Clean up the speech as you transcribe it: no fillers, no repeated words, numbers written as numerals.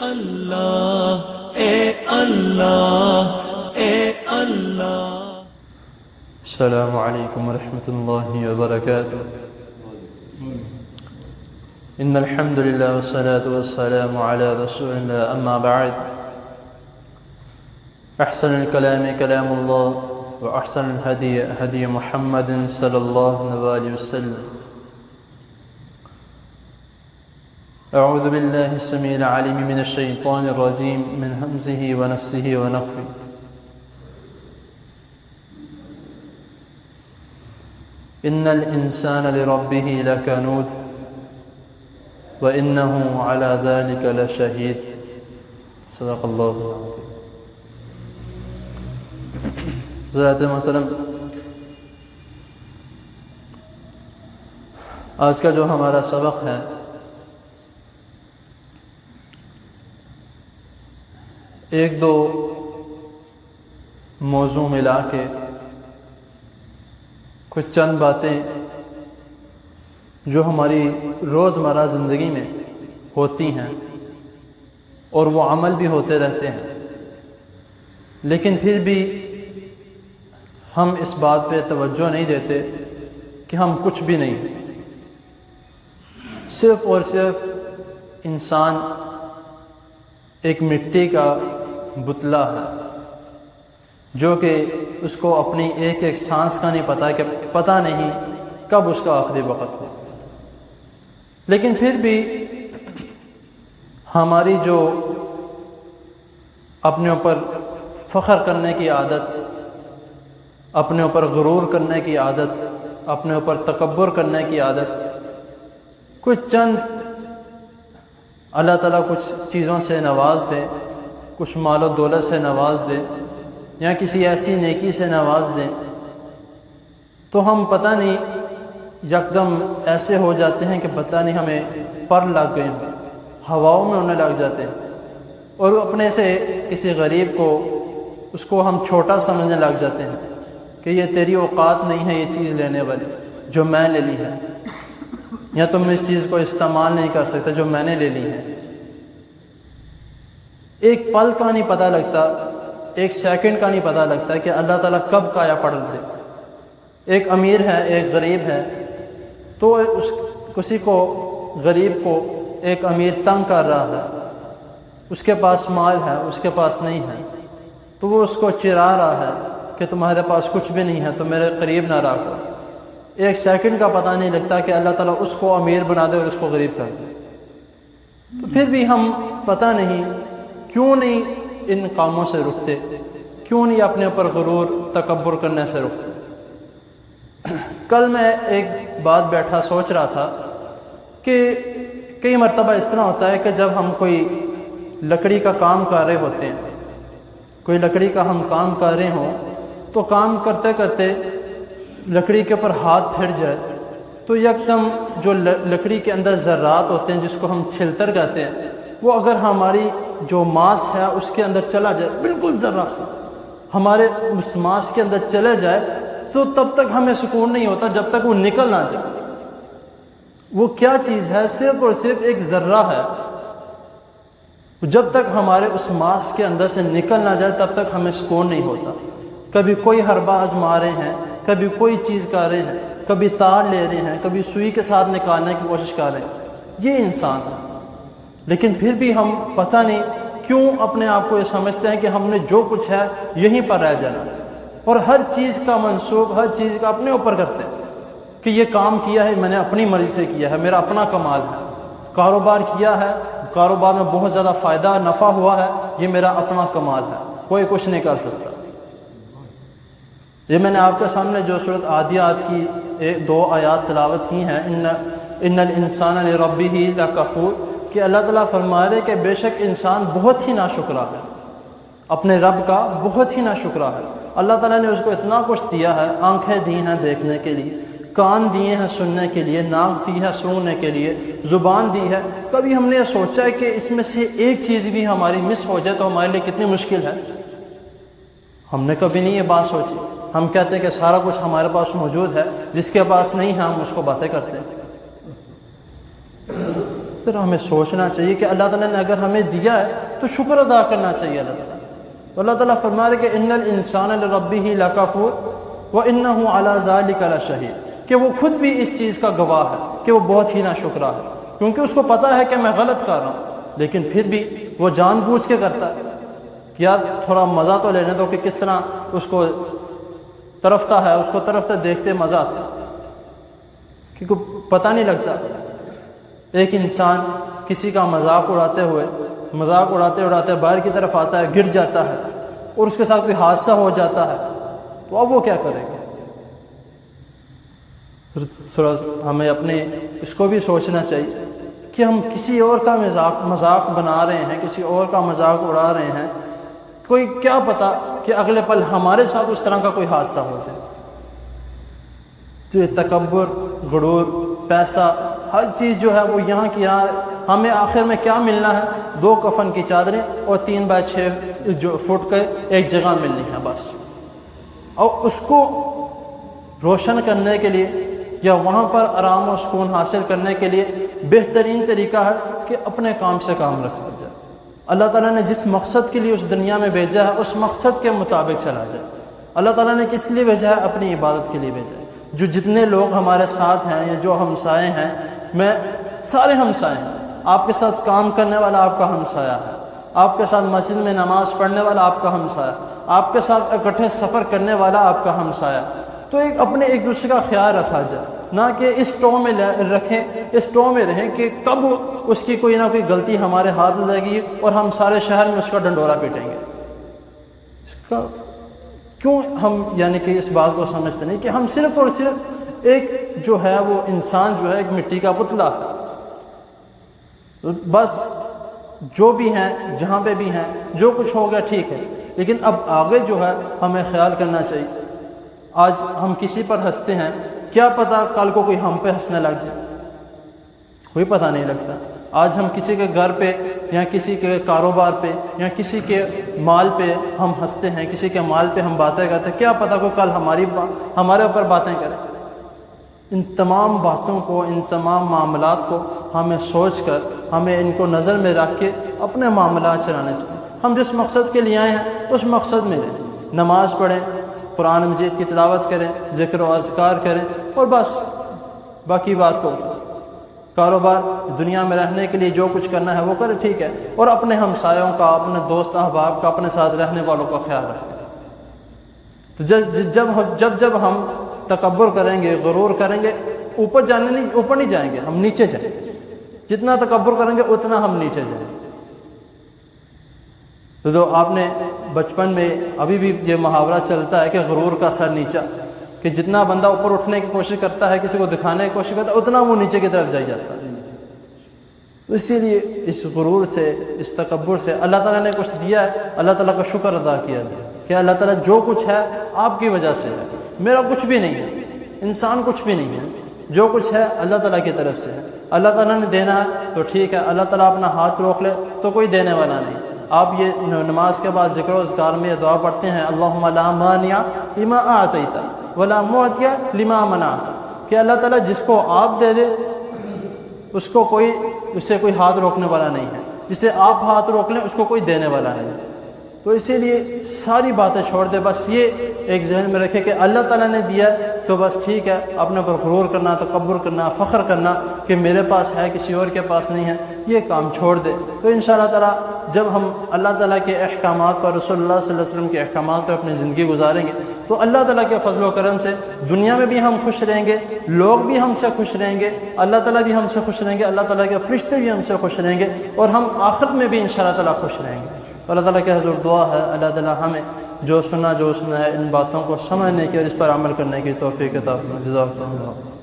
اللہ اے اللہ اے اللہ۔ السلام علیکم ورحمۃ اللہ وبرکاتہ۔ ان الحمد للہ والصلاة والسلام علی رسول اللہ، اما بعد، احسن الکلام کلام اللہ واحسن الہدی ہدی محمد صلی اللہ علیہ وسلم۔ اعوذ باللہ السمیع العلیم من الشیطان الرجیم من ہمزہ ونفسہ ونفثہ۔ ان الانسان لربہ لکنود وانہ علی ذلک لشہید۔ صدق اللہ العظیم۔ حضرات محترم، آج کا جو ہمارا سبق ہے ایک دو موضوع ملا کے کچھ چند باتیں جو ہماری روزمرہ زندگی میں ہوتی ہیں اور وہ عمل بھی ہوتے رہتے ہیں، لیکن پھر بھی ہم اس بات پہ توجہ نہیں دیتے کہ ہم کچھ بھی نہیں ہیں۔ صرف اور صرف انسان ایک مٹی کا پتلا ہے جو کہ اس کو اپنی ایک ایک سانس کا نہیں پتہ کہ پتہ نہیں کب اس کا آخری وقت ہو، لیکن پھر بھی ہماری جو اپنے اوپر فخر کرنے کی عادت، اپنے اوپر غرور کرنے کی عادت، اپنے اوپر تکبر کرنے کی عادت، کچھ چند اللہ تعالیٰ کچھ چیزوں سے نواز دے، کچھ مال و دولت سے نواز دے یا کسی ایسی نیکی سے نواز دیں تو ہم پتہ نہیں یکدم ایسے ہو جاتے ہیں کہ پتہ نہیں ہمیں پر لگ گئے ہوں، ہواؤں میں اڑنے لگ جاتے ہیں، اور اپنے سے کسی غریب کو اس کو ہم چھوٹا سمجھنے لگ جاتے ہیں کہ یہ تیری اوقات نہیں ہے یہ چیز لینے والی جو میں نے لی ہے، یا تم اس چیز کو استعمال نہیں کر سکتے جو میں نے لے لی ہے۔ ایک پل کا نہیں پتہ لگتا، ایک سیکنڈ کا نہیں پتہ لگتا کہ اللہ تعالیٰ کب کایا پلٹ دے۔ ایک امیر ہے، ایک غریب ہے، تو کسی کو غریب کو ایک امیر تنگ کر رہا ہے، اس کے پاس مال ہے، اس کے پاس نہیں ہے، تو وہ اس کو چرا رہا ہے کہ تمہارے پاس کچھ بھی نہیں ہے تو میرے قریب نہ رہا کرو۔ ایک سیکنڈ کا پتہ نہیں لگتا کہ اللہ تعالیٰ اس کو امیر بنا دے اور اس کو غریب کر دے۔ تو پھر بھی ہم پتہ نہیں کیوں نہیں ان کاموں سے رکتے، کیوں نہیں اپنے اوپر غرور تکبر کرنے سے رکتے۔ کل میں ایک بات بیٹھا سوچ رہا تھا کہ کئی مرتبہ اس طرح ہوتا ہے کہ جب ہم کوئی لکڑی کا کام کر رہے ہوتے ہیں، کوئی لکڑی کا ہم کام کر رہے ہوں تو کام کرتے کرتے لکڑی کے اوپر ہاتھ پھر جائے تو یکدم جو لکڑی کے اندر ذرات ہوتے ہیں جس کو ہم چھلتر کہتے ہیں، وہ اگر ہماری جو ماس ہے اس کے اندر چلا جائے، بالکل ذرہ سا ہمارے اس ماس کے اندر چلے جائے تو تب تک ہمیں سکون نہیں ہوتا جب تک وہ نکل نہ جائے۔ وہ کیا چیز ہے؟ صرف اور صرف ایک ذرہ ہے، جب تک ہمارے اس ماس کے اندر سے نکل نہ جائے تب تک ہمیں سکون نہیں ہوتا۔ کبھی کوئی حربہ آزما رہے ہیں، کبھی کوئی چیز کر رہے ہیں، کبھی تار لے رہے ہیں، کبھی سوئی کے ساتھ نکالنے کی کوشش کر رہے ہیں، یہ انسان ہے۔ لیکن پھر بھی ہم پتہ نہیں کیوں اپنے آپ کو یہ سمجھتے ہیں کہ ہم نے جو کچھ ہے یہیں پر رہ جانا، اور ہر چیز کا منسوخ، ہر چیز کا اپنے اوپر کرتے ہیں کہ یہ کام کیا ہے میں نے اپنی مرضی سے کیا ہے، میرا اپنا کمال ہے، کاروبار کیا ہے، کاروبار میں بہت زیادہ فائدہ نفع ہوا ہے، یہ میرا اپنا کمال ہے، کوئی کچھ نہیں کر سکتا۔ یہ میں نے آپ کے سامنے جو سورۃ عادیات کی دو آیات تلاوت کی ہیں، ان الانسان لربہ لکفور، کہ اللہ تعالیٰ فرما رہے کہ بے شک انسان بہت ہی ناشکرا ہے، اپنے رب کا بہت ہی ناشکرا ہے۔ اللہ تعالیٰ نے اس کو اتنا کچھ دیا ہے، آنکھیں دی ہیں دیکھنے کے لیے، کان دیے ہیں سننے کے لیے، ناک دی ہے سونگنے کے لیے، زبان دی ہے۔ کبھی ہم نے یہ سوچا ہے کہ اس میں سے ایک چیز بھی ہماری مس ہو جائے تو ہمارے لیے کتنی مشکل ہے؟ ہم نے کبھی نہیں یہ بات سوچی۔ ہم کہتے ہیں کہ سارا کچھ ہمارے پاس موجود ہے، جس کے پاس نہیں ہے ہم اس کو باتیں کرتے ہیں۔ پھر ہمیں سوچنا چاہیے کہ اللہ تعالیٰ نے اگر ہمیں دیا ہے تو شکر ادا کرنا چاہیے اللہ تعالیٰ. اللہ تعالیٰ فرما رہے کہ ان الانسان لربہ لکفور وانہ علی ذلک لشہید، کہ وہ خود بھی اس چیز کا گواہ ہے کہ وہ بہت ہی ناشکرا ہے، کیونکہ اس کو پتہ ہے کہ میں غلط کر رہا ہوں، لیکن پھر بھی وہ جان بوجھ کے کرتا ہے. یار تھوڑا مزہ تو لینے دو کہ کس طرح اس کو طرفتا ہے، اس کو طرفتا دیکھتے مزہ آتا ہے، کیونکہ پتہ نہیں لگتا. ایک انسان کسی کا مذاق اڑاتے اڑاتے باہر کی طرف آتا ہے، گر جاتا ہے اور اس کے ساتھ کوئی حادثہ ہو جاتا ہے، تو اب وہ کیا کرے گا؟ تھوڑا ہمیں اپنے اس کو بھی سوچنا چاہیے کہ ہم کسی اور کا مذاق بنا رہے ہیں، کسی اور کا مذاق اڑا رہے ہیں، کوئی کیا پتا کہ اگلے پل ہمارے ساتھ اس طرح کا کوئی حادثہ ہو جائے. تو یہ تکبر، غرور، پیسہ، ہر چیز جو ہے وہ یہاں کی یہاں. ہمیں آخر میں کیا ملنا ہے؟ 2 کفن کی چادریں اور 3x6 فٹ کے ایک جگہ ملنی ہے بس. اور اس کو روشن کرنے کے لیے یا وہاں پر آرام و سکون حاصل کرنے کے لیے بہترین طریقہ ہے کہ اپنے کام سے کام رکھا جائے. اللہ تعالیٰ نے جس مقصد کے لیے اس دنیا میں بھیجا ہے اس مقصد کے مطابق چلا جائے. اللہ تعالیٰ نے کس لیے بھیجا ہے؟ اپنی عبادت کے لیے بھیجا ہے. جو جتنے لوگ ہمارے ساتھ ہیں یا جو ہمسائے ہیں، میں سارے ہمسائے ہیں. آپ کے ساتھ کام کرنے والا آپ کا ہمسایہ ہے، آپ کے ساتھ مسجد میں نماز پڑھنے والا آپ کا ہمسایہ، آپ کے ساتھ اکٹھے سفر کرنے والا آپ کا ہمسایہ. تو اپنے ایک دوسرے کا خیال رکھا جائے، نہ کہ اس ٹو میں رکھیں، اس ٹو میں رہیں کہ کب اس کی کوئی نہ کوئی غلطی ہمارے ہاتھ لگے گی اور ہم سارے شہر میں اس کا ڈنڈورا پیٹیں گے. اس کا کیوں ہم یعنی کہ اس بات کو سمجھتے نہیں کہ ہم صرف اور صرف ایک جو ہے وہ انسان جو ہے ایک مٹی کا پتلا ہے. بس جو بھی ہیں، جہاں پہ بھی ہیں، جو کچھ ہو گیا ٹھیک ہے، لیکن اب آگے جو ہے ہمیں خیال کرنا چاہیے. آج ہم کسی پر ہنستے ہیں، کیا پتہ کل کو کوئی ہم پہ ہنسنے لگ جائے، کوئی پتہ نہیں لگتا. آج ہم کسی کے گھر پہ یا کسی کے کاروبار پہ یا کسی کے مال پہ ہم ہنستے ہیں، کسی کے مال پہ ہم باتیں کرتے ہیں، کیا پتہ کو کل ہمارے اوپر باتیں کرے. ان تمام باتوں کو، ان تمام معاملات کو ہمیں سوچ کر، ہمیں ان کو نظر میں رکھ کے اپنے معاملات چلانے چاہیے. ہم جس مقصد کے لیے آئے ہیں اس مقصد میں رہیں، نماز پڑھیں، قرآن مجید کی تلاوت کریں، ذکر و اذکار کریں، اور بس باقی بات کو کاروبار دنیا میں رہنے کے لیے جو کچھ کرنا ہے وہ کرے، ٹھیک ہے، اور اپنے ہمسایوں کا، اپنے دوست احباب کا، اپنے ساتھ رہنے والوں کا خیال رکھیں. تو جب ہم تکبر کریں گے، غرور کریں گے، اوپر نہیں جائیں گے، ہم نیچے جائیں گے. جتنا تکبر کریں گے اتنا ہم نیچے جائیں گے. تو آپ نے بچپن میں ابھی بھی یہ محاورہ چلتا ہے کہ غرور کا سر نیچا، کہ جتنا بندہ اوپر اٹھنے کی کوشش کرتا ہے، کسی کو دکھانے کی کوشش کرتا ہے، اتنا وہ نیچے کی طرف جائی جاتا ہے. تو اسی لیے اس غرور سے، اس تکبر سے، اللہ تعالیٰ نے کچھ دیا ہے، اللہ تعالیٰ کا شکر ادا کیا ہے کہ اللہ تعالیٰ جو کچھ ہے آپ کی وجہ سے ہے، میرا کچھ بھی نہیں ہے، انسان کچھ بھی نہیں ہے، جو کچھ ہے اللہ تعالیٰ کی طرف سے ہے. اللہ تعالیٰ نے دینا ہے تو ٹھیک ہے، اللہ تعالیٰ اپنا ہاتھ روک لے تو کوئی دینے والا نہیں. آپ یہ نماز کے بعد ذکر و اذکار میں یہ دعا پڑھتے ہیں، اللہم لا مانع لما اعطیت ولا معطی لما منعت، کہ اللہ تعالیٰ جس کو آپ دے دے اس سے کوئی ہاتھ روکنے والا نہیں ہے، جسے آپ ہاتھ روک لیں اس کو کوئی دینے والا نہیں. تو اسی لیے ساری باتیں چھوڑ دے، بس یہ ایک ذہن میں رکھے کہ اللہ تعالیٰ نے دیا تو بس ٹھیک ہے، اپنے پر غرور کرنا، تکبر کرنا، فخر کرنا کہ میرے پاس ہے کسی اور کے پاس نہیں ہے، یہ کام چھوڑ دے. تو انشاءاللہ تعالیٰ جب ہم اللہ تعالیٰ کے احکامات پر، رسول اللہ صلی اللہ علیہ وسلم کے احکامات پر اپنی زندگی گزاریں گے تو اللہ تعالیٰ کے فضل و کرم سے دنیا میں بھی ہم خوش رہیں گے، لوگ بھی ہم سے خوش رہیں گے، اللہ تعالیٰ بھی ہم سے خوش رہیں گے، اللہ تعالیٰ کے فرشتے بھی ہم سے خوش رہیں گے، اور ہم آخرت میں بھی انشاءاللہ تعالیٰ خوش رہیں گے. اللہ تعالیٰ کے حضور دعا ہے اللہ تعالیٰ ہمیں جو سنا ہے ان باتوں کو سمجھنے کی اور اس پر عمل کرنے کی توفیق عطا فرمائے. جزاک اللہ.